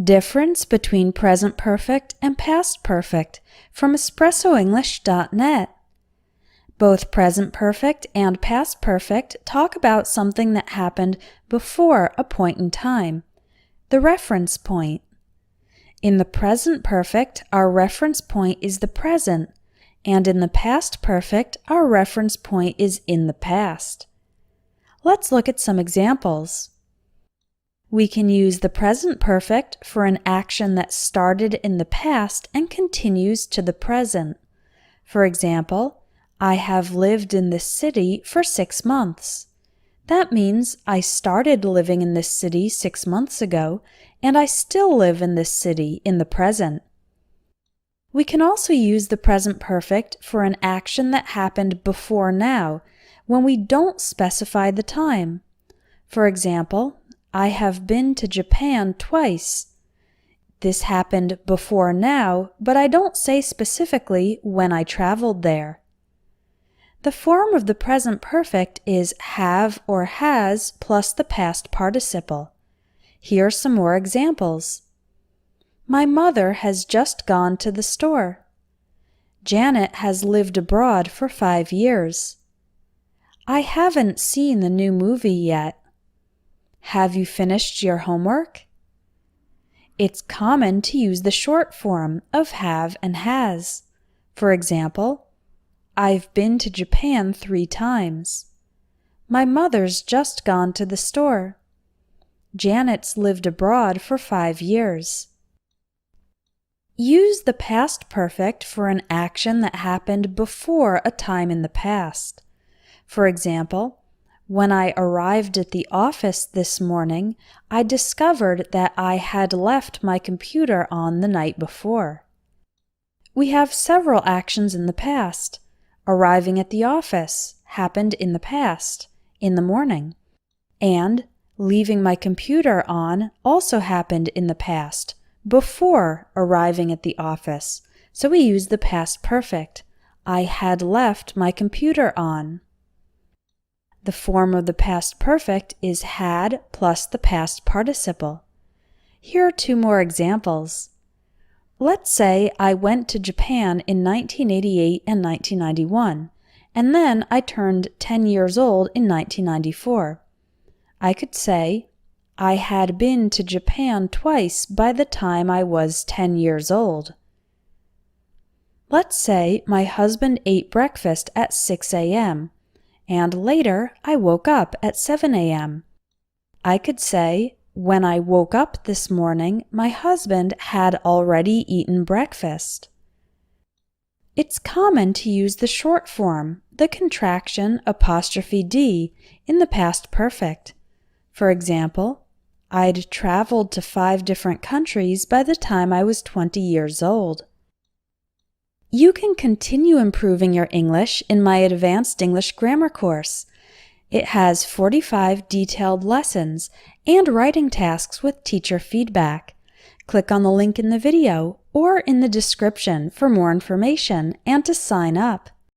Difference between present perfect and past perfect from espressoenglish.net. Both present perfect and past perfect talk about something that happened before a point in time, the reference point. In the present perfect, our reference point is the present, and in the past perfect, our reference point is in the past. Let's look at some examples. We can use the present perfect for an action that started in the past and continues to the present. For example, I have lived in this city for 6 months. That means I started living in this city 6 months ago, and I still live in this city in the present. We can also use the present perfect for an action that happened before now, when we don't specify the time. For example, I have been to Japan twice. This happened before now, but I don't say specifically when I traveled there. The form of the present perfect is have or has plus the past participle. Here are some more examples. My mother has just gone to the store. Janet has lived abroad for 5 years. I haven't seen the new movie yet. Have you finished your homework? It's common to use the short form of have and has. For example, I've been to Japan 3 times. My mother's just gone to the store. Janet's lived abroad for 5 years. Use the past perfect for an action that happened before a time in the past. For example, when I arrived at the office this morning, I discovered that I had left my computer on the night before. We have several actions in the past. Arriving at the office happened in the past, in the morning. And leaving my computer on also happened in the past, before arriving at the office. So we use the past perfect. I had left my computer on. The form of the past perfect is had plus the past participle. Here are 2 more examples. Let's say I went to Japan in 1988 and 1991, and then I turned 10 years old in 1994. I could say, I had been to Japan twice by the time I was 10 years old. Let's say my husband ate breakfast at 6 a.m., and later I woke up at 7 a.m. I could say, when I woke up this morning, my husband had already eaten breakfast. It's common to use the short form, the contraction '(D) in the past perfect. For example, I'd traveled to 5 different countries by the time I was 20 years old. You can continue improving your English in my Advanced English Grammar course. It has 45 detailed lessons and writing tasks with teacher feedback. Click on the link in the video or in the description for more information and to sign up.